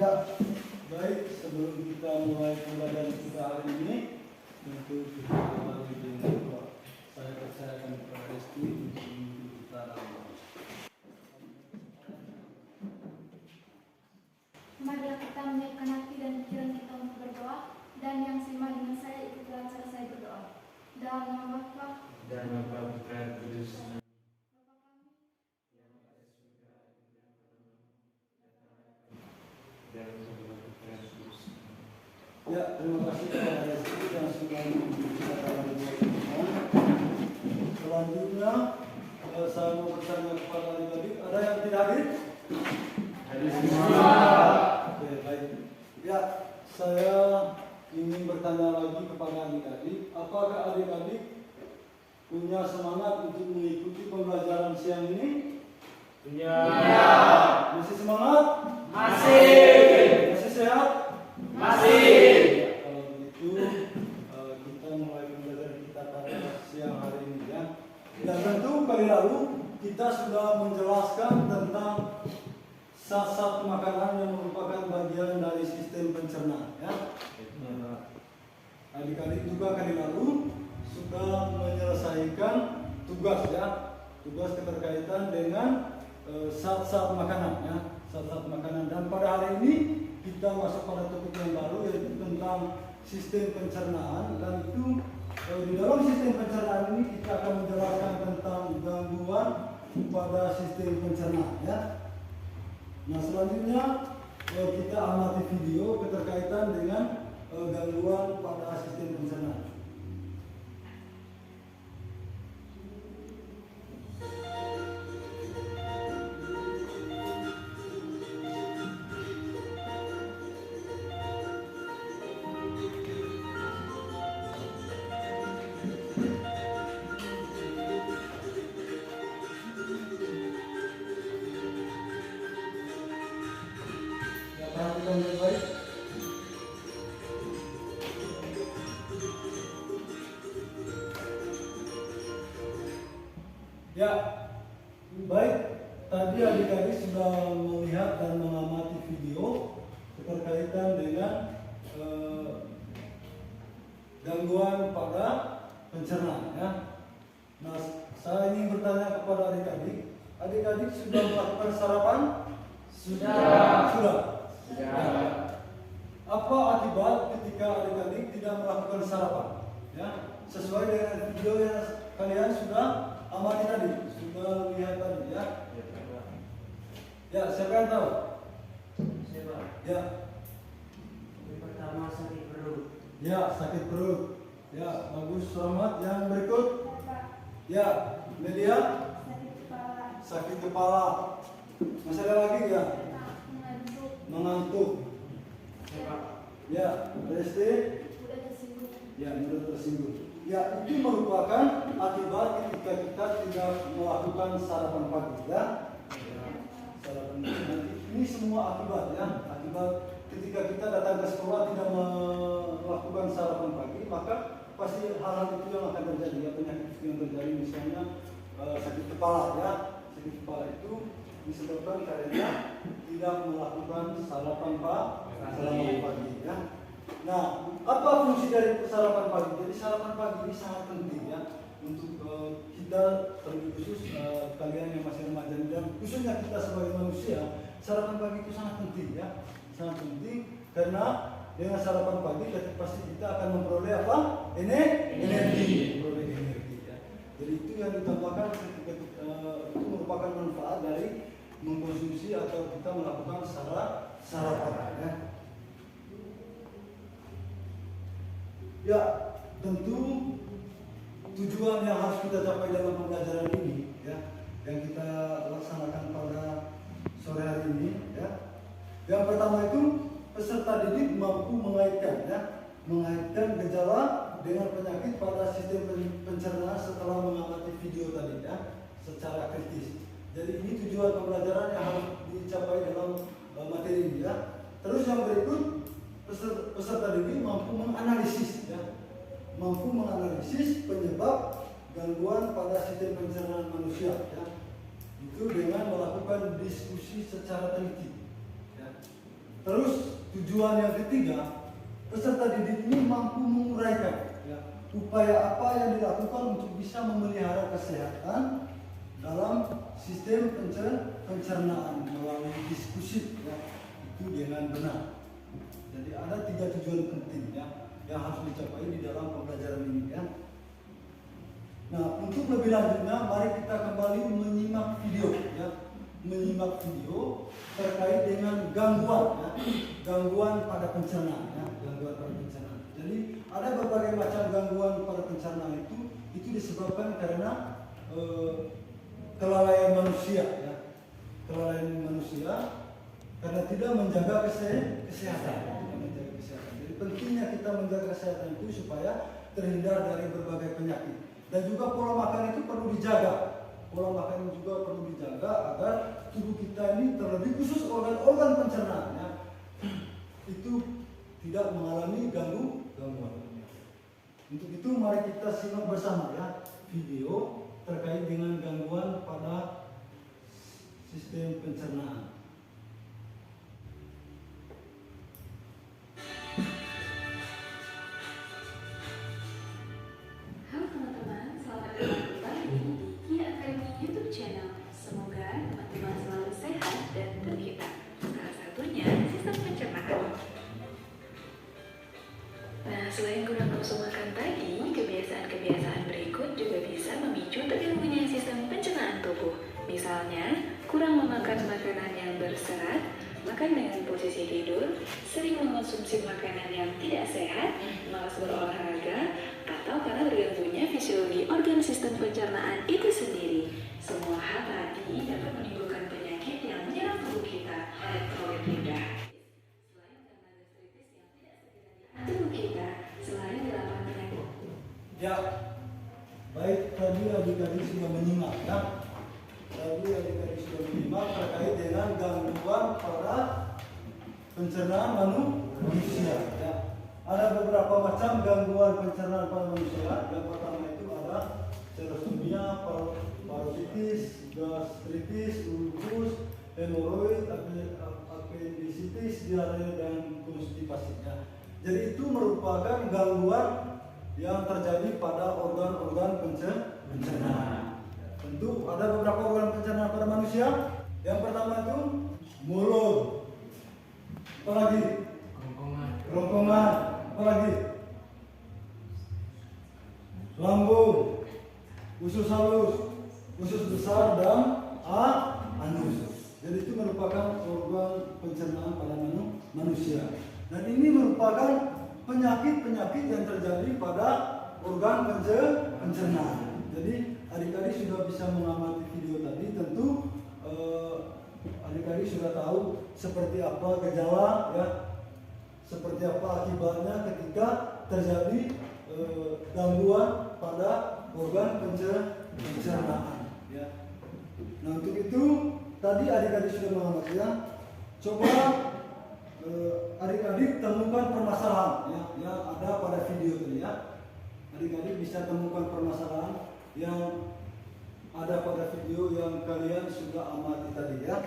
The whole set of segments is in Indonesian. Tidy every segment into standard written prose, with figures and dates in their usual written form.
Ya, baik, sebelum kita mulai pembelajaran kita hari ini, tentu kita mulai dengan saya percayakan kepada Resti untuk memimpin kita dalam. Marilah kita menyiapkan hati dan pikiran kita untuk berdoa, dan yang simak dengan saya ikutlah cara saya berdoa. Dalam nama Bapa dan Bapa Putra dan Kudus. Ya, terima kasih kepada Resti yang sudah memimpin kita dalam doa. Selanjutnya, saya mau bertanya kepada adik-adik, ada yang tidak hadir? Hadir semua. Oke, baik. Ya, saya ingin bertanya lagi kepada adik-adik, apakah adik-adik punya semangat untuk mengikuti pembelajaran siang ini? Punya. Masih semangat? Masih. Masih sehat? Masih. Kalau begitu, kita mulai pembelajaran kita pada siang hari ini ya. Dan tentu kali lalu kita sudah menjelaskan tentang zat-zat makanan yang merupakan bagian dari sistem pencernaan ya. Adik-adik juga kali lalu sudah menyelesaikan tugas ya, tugas keterkaitan dengan zat-zat makanan ya, zat-zat makanan. Dan pada hari ini kita masuk pada topik yang baru yaitu tentang sistem pencernaan. Dan itu di dalam sistem pencernaan ini kita akan menjelaskan tentang gangguan pada sistem pencernaan ya. Nah, selanjutnya kita amati video keterkaitan dengan gangguan pada sistem pencernaan. Perhatikan baik-baik. Ya, baik. Tadi adik-adik sudah melihat dan mengamati video berkaitan dengan gangguan pada pencernaan ya. Nah, saya ingin bertanya kepada adik-adik. Adik-adik sudah melakukan sarapan? Sudah. Ya. Apa akibat ketika adik-adik tidak melakukan sarapan? Ya, sesuai dengan video yang kalian sudah amati tadi, sudah lihat tadi ya. Ya, siapa yang tahu? Siapa? Ya. Yang pertama sakit perut. Ya, sakit perut. Ya, bagus, selamat. Yang berikut? Ya, Melia? sakit kepala, Sakit kepala. Masih ada lagi ya? Mengantuk. Siapa? Ya, Resti? mudah tersinggung. Ya, mudah tersinggung. Ya, itu merupakan akibat ketika kita tidak melakukan sarapan pagi ya. Sarapan pagi. Ini semua akibat ya. Akibat ketika kita datang ke sekolah tidak melakukan sarapan pagi, maka pasti hal-hal itu yang akan terjadi ya, penyakit yang terjadi misalnya sakit kepala ya. Sakit kepala itu disebabkan karena tidak melakukan sarapan pagi ya. Nah, apa fungsi dari sarapan pagi? Jadi sarapan pagi ini sangat penting ya untuk kita, terlebih khusus kalian yang masih remaja dan khususnya kita sebagai manusia. Sarapan pagi itu sangat penting ya, sangat penting karena dengan sarapan pagi pasti kita akan memperoleh apa? Energi, memperoleh energi ya. Jadi itu yang ditambahkan ketika itu merupakan manfaat dari mengkonsumsi atau kita melakukan sarapan ya. Ya, tentu tujuan yang harus kita capai dalam pembelajaran ini ya, yang kita laksanakan pada sore hari ini ya. Yang pertama itu peserta didik mampu mengaitkan gejala dengan penyakit pada sistem pencernaan setelah mengamati video tadi ya, secara kritis. Jadi ini tujuan pembelajaran yang harus dicapai dalam materi ini ya. Terus yang berikut, peserta didik mampu menganalisis penyebab gangguan pada sistem pencernaan manusia ya. Itu dengan melakukan diskusi secara teliti ya. Terus tujuan yang ketiga, peserta didik ini mampu menguraikan ya, upaya apa yang dilakukan untuk bisa memelihara kesehatan dalam sistem pencernaan melalui diskusi ya, itu dengan benar. Jadi ada 3 tujuan penting ya yang harus dicapai di dalam pembelajaran ini ya. Nah, untuk lebih lanjutnya mari kita kembali menyimak video ya. Menyimak video terkait dengan gangguan ya, gangguan pada pencernaan ya, gangguan pada pencernaan. Jadi ada berbagai macam gangguan pada pencernaan itu disebabkan karena kelalaian manusia ya, kelalaian manusia karena tidak menjaga kesehatan, tidak menjaga kesehatan. Jadi pentingnya kita menjaga kesehatan itu supaya terhindar dari berbagai penyakit. Dan juga pola makan itu perlu dijaga. Pola makan juga perlu dijaga agar tubuh kita ini terlebih khusus organ-organ pencernaan ya, itu tidak mengalami gangguan. Untuk itu mari kita simak bersama ya video terkait dengan gangguan pada sistem pencernaan. Halo teman-teman, selamat datang kembali di Kia Academy YouTube channel. Semoga teman-teman selalu sehat dan terhibur. Salah satunya sistem pencernaan. Nah, selain kurang nafsu makan tadi, kebiasaan-kebiasaan berikut juga bisa memicu terganggunya sistem pencernaan tubuh. Misalnya, kurang memakan makanan yang berserat, makan dengan posisi tidur, sering mengonsumsi makanan yang tidak sehat, malas berolahraga, atau karena terganggunya fisiologi organ sistem pencernaan itu sendiri. Semua hal tadi dapat menimbulkan penyakit yang menyerang tubuh kita, elektrolit rendah. Selain karena gastritis yang tidak segera diatasi tubuh kita, selain delapan penyakit. Ya, baik tadi adik-adik sudah menyimak ya. Tadi adik-adik sudah menyimak terkait dengan gangguan pada pencernaan manusia ya. Ada beberapa macam gangguan pencernaan pada manusia. Yang pertama itu ada serostomia, parotitis, gastritis, ulkus, hemoroid, appendicitis, diare dan konstipasi ya. Jadi itu merupakan gangguan yang terjadi pada organ-organ pencernaan. Tentu ada beberapa organ pencernaan pada manusia. Yang pertama itu mulut, apalagi kerongkongan, apalagi lambung, usus halus, usus besar dan anus. Jadi itu merupakan organ pencernaan pada manusia. Dan ini merupakan penyakit-penyakit yang terjadi pada organ pencernaan. Jadi adik-adik sudah bisa mengamati video tadi, tentu adik-adik sudah tahu seperti apa gejala ya, seperti apa akibatnya ketika terjadi gangguan pada organ pencernaan ya. Nah, untuk itu tadi adik-adik sudah mengamati ya. Coba adik-adik temukan permasalahan ya, yang ada pada video tadi ya. Adik-adik bisa temukan permasalahan yang ada pada video yang kalian sudah amati tadi ya.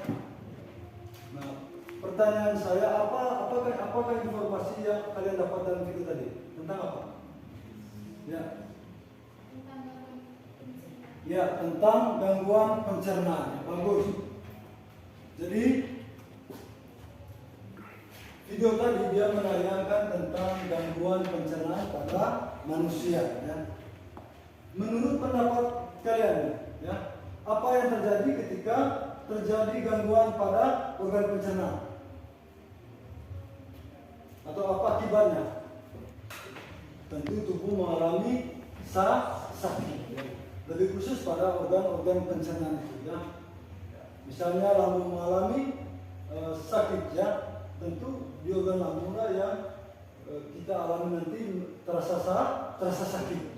Nah, pertanyaan saya apakah informasi yang kalian dapat dalam video tadi tentang apa? Ya. Ya, tentang gangguan pencernaan. Bagus. Jadi video tadi dia menayangkan tentang gangguan pencernaan pada manusia ya. Menurut pendapat kalian ya, apa yang terjadi ketika terjadi gangguan pada organ pencernaan? Atau apa akibatnya? Tentu tubuh mengalami sakit. Lebih khusus pada organ-organ pencernaan itu ya. Misalnya lambung mengalami sakit ya, tentu di organ lambung yang kita alami nanti terasa sakit.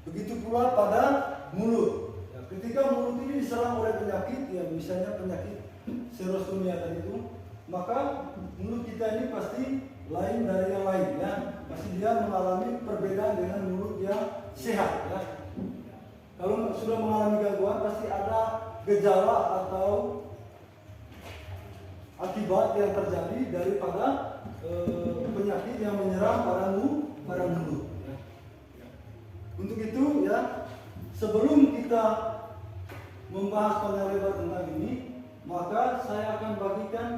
Begitu pula pada mulut. Ya, ketika mulut ini diserang oleh penyakit, ya misalnya penyakit serostomia tadi itu, maka mulut kita ini pasti lain dari yang lain ya. Pasti dia mengalami perbedaan dengan mulut yang sehat ya. Kalau sudah mengalami gangguan pasti ada gejala atau akibat yang terjadi daripada penyakit yang menyerang para mulut. Ya. Untuk itu ya, sebelum kita membahas panjang lebar tentang ini, maka saya akan bagikan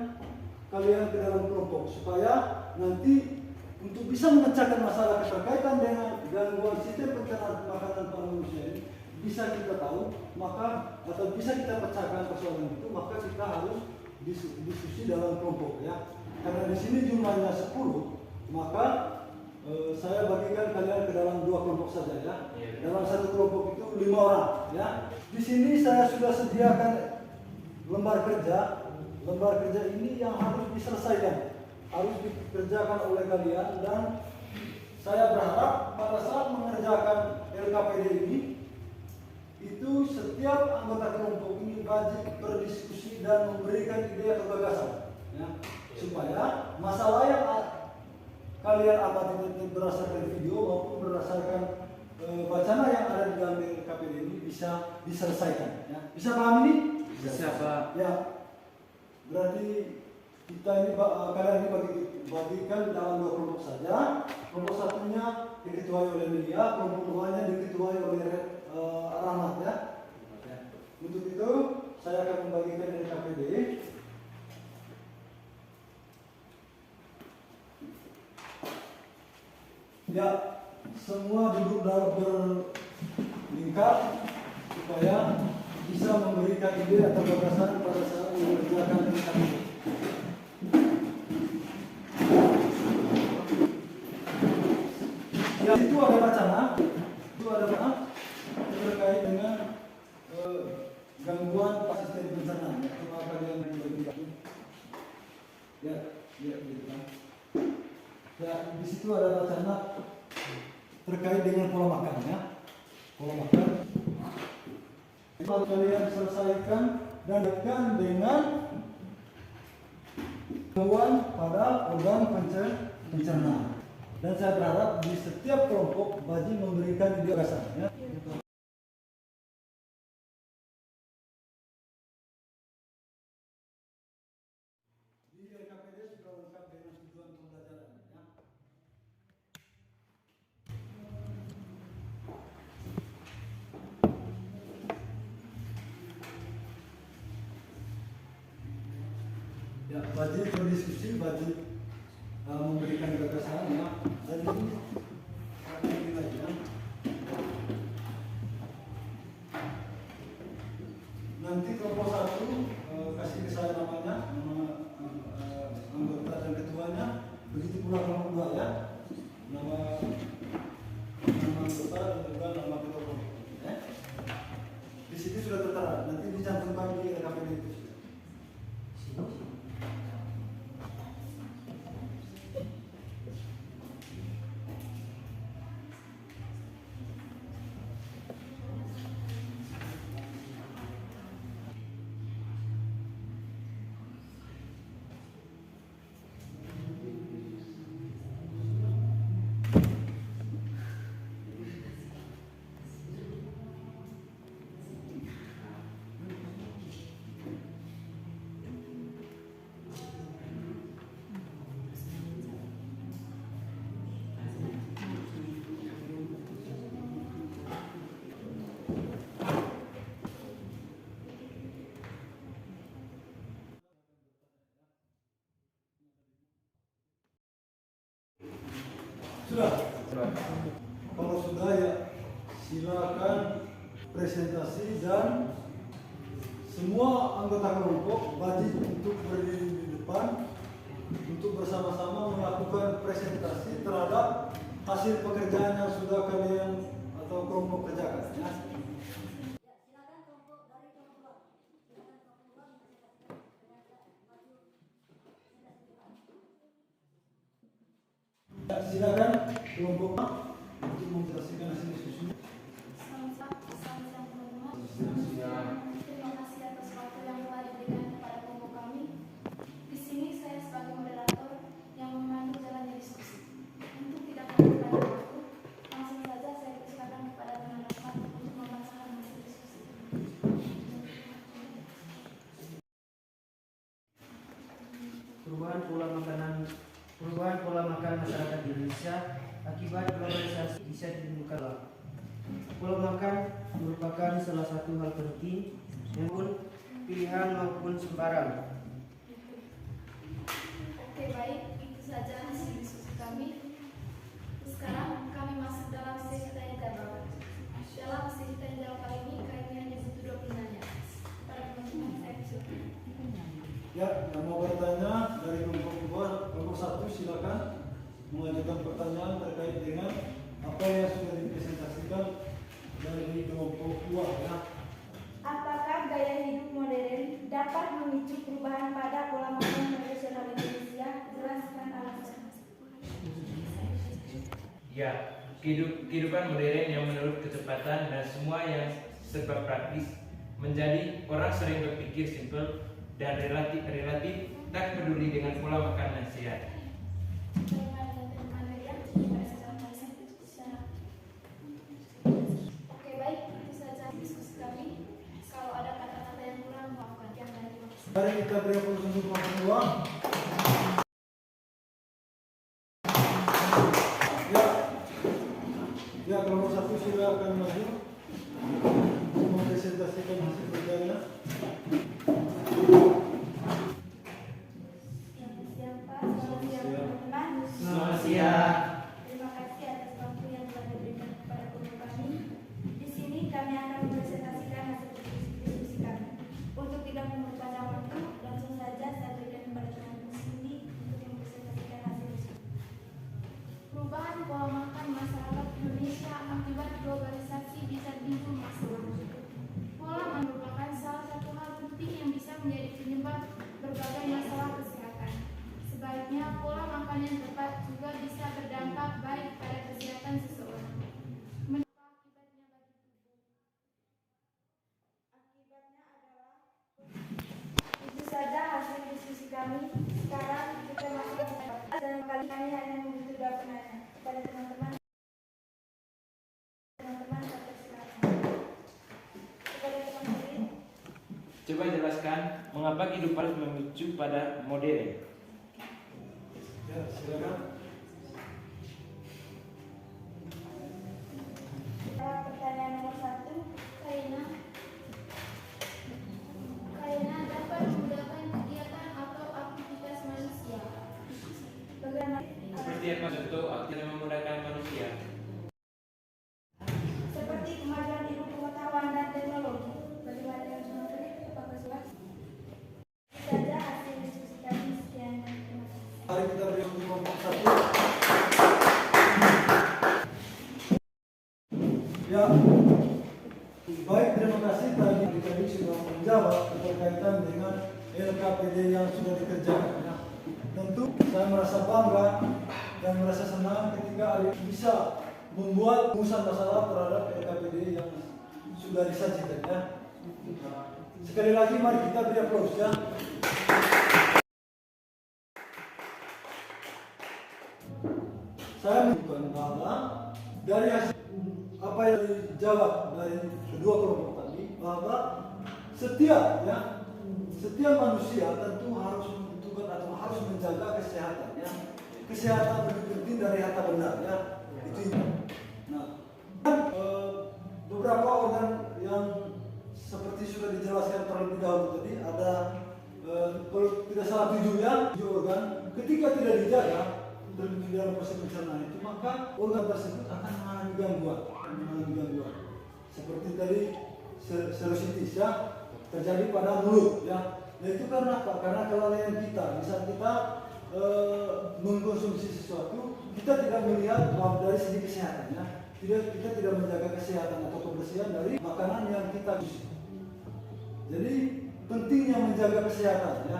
kalian ke dalam kelompok supaya nanti untuk bisa memecahkan masalah keterkaitan dengan gangguan sistem pencernaan makanan pada manusia ini bisa kita tahu, maka atau bisa kita pecahkan persoalan itu, maka kita harus diskusi dalam kelompok ya. Karena di sini jumlahnya 10, maka saya bagikan kalian ke dalam 2 kelompok saja ya. Dalam satu kelompok itu 5 orang ya. Di sini saya sudah sediakan lembar kerja. Lembar kerja ini yang harus diselesaikan, harus dikerjakan oleh kalian, dan saya berharap pada saat mengerjakan LKPD ini, itu setiap anggota kelompok ini wajib berdiskusi dan memberikan ide atau gagasan, ya, supaya masalah yang kalian amati berdasarkan video maupun berdasarkan wacana yang ada di dalam LKPD ini bisa diselesaikan. Ya. Bisa paham ini? Bisa, Pak. Ya. Berarti kita ini kalian ini bagikan dalam 2 kelompok saja. Kelompok satunya diketuai oleh Media, kelompok duanya diketuai oleh Rahmat ya. Untuk itu saya akan membagikan LKPD. Ya, semua duduk dalam berlingkar supaya bisa memberikan ide atau gagasan pada saat mengerjakan LKPD. Ya, itu ada wacana, terkait dengan gangguan sistem pencernaan. Ya, coba kalian berikan. Ya, gitu kan. Ya, di situ ada wacana terkait dengan pola makan ya. Pola makan. Kalau kalian selesaikan dan dekat dengan gangguan pada organ pencernaan. Dan saya berharap di setiap kelompok wajib memberikan ide gagasan ya. Di LKPD sudah lengkap dengan tujuan pembelajaran ya. Ya, wajib berdiskusi, wajib memberikan gagasan ya. Dan ini lagi ya. Nanti kelompok 1 kasih ke saya namanya, nama anggota dan ketuanya. Begitu pula kelompok 2 ya. Nama anggota dan juga nama ketua kelompok. Ya. Di situ sudah tertera. Nanti dicantumkan di LKPD itu. Sudah? Kalau sudah ya silakan presentasi, dan semua anggota kelompok wajib untuk berdiri di depan untuk bersama-sama melakukan presentasi terhadap hasil pekerjaan yang sudah kalian atau kelompok kerjakan ya. Silakan kelompok untuk menjelaskan hasil diskusinya. Selamat siang teman-teman. Terima kasih atas waktu yang telah diberikan kepada kelompok kami. Di sini saya sebagai moderator yang memandu jalannya diskusi. Untuk tidak mengorbankan waktu, langsung saja saya persilakan kepada teman Rahmat untuk membacakan hasil diskusi. perubahan pola makan masyarakat Indonesia akibat globalisasi bisa ditemukan. Pola makan merupakan salah satu hal penting yang pun pilihan maupun sembarang. Oke, baik, itu saja hasil diskusi kami. Sekarang kami masuk dalam sesi tanya jawab. Dalam sesi tanya jawab kali ini kami hanya butuh 2 penanya. Para teman-teman, saya persilakan. Ya, yang mau bertanya dari kelompok 1 silakan mengajukan pertanyaan terkait dengan apa yang sudah dipresentasikan dari kelompok 2 ya. Apakah gaya hidup modern dapat memicu perubahan pada pola makan tradisional Indonesia? Jelaskan alasan. Ya, kehidupan modern yang menurut kecepatan dan semua yang serba praktis menjadi orang sering berpikir simpel dan relatif tak peduli dengan pola makan yang sehat. Oke, baik, itu saja diskusi kami. Kalau ada kata-kata yang kurang, maafkan yang dari maksud. Mari kita beri aplaus untuk kelompok 2. Ya, kelompok 1 silakan maju mempresentasikan hasil kerjanya. Siang Pak, selamat siang teman-teman. Selamat siang. Terima kasih atas waktu yang telah diberikan kepada kelompok kami. Di sini kami akan mempresentasikan hasil diskusi kami. Untuk tidak memperpanjang waktu, langsung saja saya berikan kepada teman-teman Cindy untuk mempresentasikan hasil diskusi. Perubahan pola makan masyarakat Indonesia akibat globalisasi bisa timbul masalah. Pola merupakan salah satu hal penting yang bisa menjadi penyebab berbagai masalah kesehatan. Sebaliknya, pola makan yang tepat juga bisa berdampak baik pada kesehatan seseorang. Menapa akibatnya bagi tubuh? Akibatnya adalah itu saja hasil diskusi kami. Sekarang kita masuk ke dan kali kami hanya membutuhkan 2 penanya kepada teman-teman. Teman-teman, saya persilakan. Kepada teman-teman, Coba jelaskan mengapa kehidupan harus memicu pada modern. Ya, silakan. pertanyaan nomor 1. Karena dapat memudahkan kegiatan atau aktivitas manusia. Bagaimana? Seperti apa contoh aktif yang memudahkan manusia? Seperti kemajuan ilmu pengetahuan dan teknologi. Bagaimana dengan teman-teman? Apakah sudah? Itu saja hasil diskusi kami. Sekian dan terima kasih. Mari kita beri untuk kelompok 1. Ya, baik, terima kasih tadi sudah menjawab berkaitan dengan LKPD yang sudah dikerjakan. Ya. Tentu saya merasa bangga dan merasa senang ketika bisa membuat rumusan masalah terhadap LKPD yang sudah disajikan. Ya. Sekali lagi mari kita beri aplaus ya. Saya menunjukkan bahwa dari hasil apa yang dijawab dari kedua kelompok tadi, bahwa setiap manusia tentu harus membutuhkan atau harus menjaga kesehatan ya. Kesehatan lebih penting dari harta benda ya. Itu. Nah, beberapa organ yang seperti sudah dijelaskan terlebih dahulu tadi ada kalau tidak salah 7 organ ketika tidak dijaga terlebih dalam proses pencernaan itu, maka organ tersebut akan mengalami gangguan. Seperti tadi sinusitis ya, terjadi pada mulut ya. Nah itu karena apa? Karena kelalaian kita. Misal kita mengkonsumsi sesuatu, kita tidak melihat bahwa dari segi kesehatan ya. Kita tidak menjaga kesehatan atau kebersihan dari makanan yang kita konsumsi. Jadi pentingnya menjaga kesehatan ya,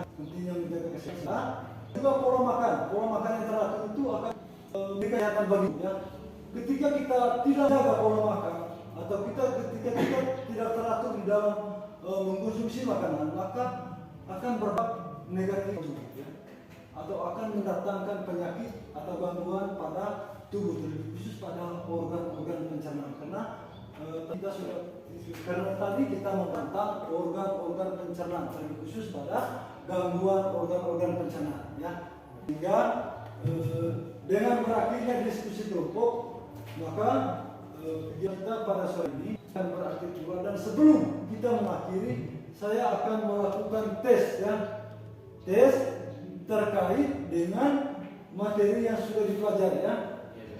juga pola makan yang teratur itu akan memberikan kesehatan bagi ya. Ketika kita tidak jaga pola makan atau ketika kita tidak teratur di dalam mengkonsumsi makanan, maka akan berdampak negatif ya. Atau akan mendatangkan penyakit atau gangguan pada tubuh, terlebih khusus pada organ-organ pencernaan. Karena tadi kita membantah organ-organ pencernaan, terlebih khusus pada gangguan organ-organ pencernaan ya. Sehingga dengan berakhirnya diskusi kelompok, maka kita pada sore ini akan berakhir juga. Dan sebelum kita mengakhiri, saya akan melakukan tes ya, tes terkait dengan materi yang sudah dipelajari ya.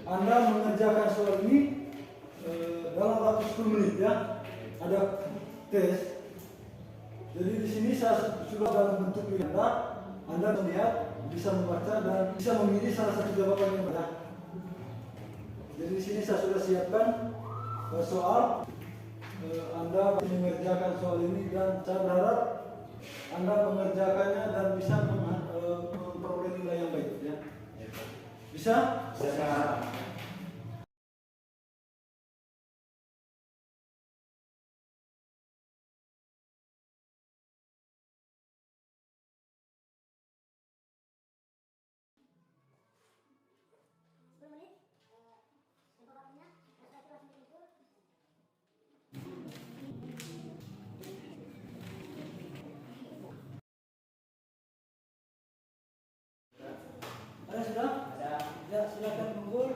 Anda mengerjakan soal ini dalam waktu 10 menit ya. Ada tes. Jadi di sini saya sudah dalam bentuk pilihan. Anda melihat, bisa membaca dan bisa memilih salah satu jawaban yang benar. Jadi di sini saya sudah siapkan soal. Anda mengerjakan soal ini dan saya berharap Anda mengerjakannya dan bisa memperoleh nilai yang baik ya. Bisa? Bisa. Ada sudah? Ada. Ya, silakan kumpul.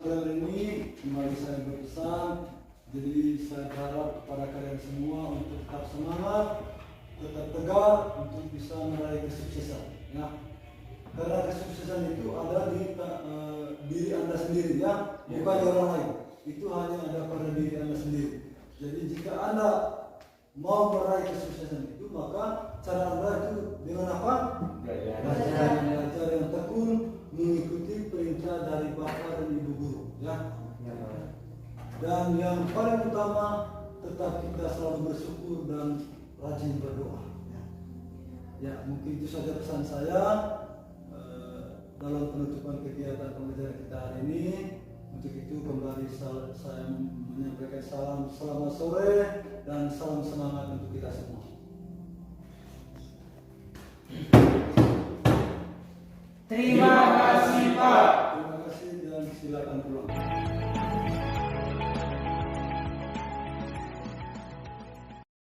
Kali ini kembali saya berpesan, jadi saya berharap kepada kalian semua untuk tetap semangat, tetap tegar untuk bisa meraih kesuksesan. Ya, karena kesuksesan itu ada di diri Anda sendiri ya, bukan di orang lain. Itu hanya ada pada diri Anda sendiri. Jadi jika Anda mau meraih kesuksesan itu, maka cara Anda itu dengan apa? Belajar yang tekun, mengikuti perintah dari Bapak dan Ibu guru ya. Dan yang paling utama, tetap kita selalu bersyukur dan rajin berdoa ya. Mungkin itu saja pesan saya dalam penutupan kegiatan pembelajaran kita hari ini. Untuk itu kembali saya menyampaikan salam selamat sore dan salam semangat untuk kita semua. Terima kasih.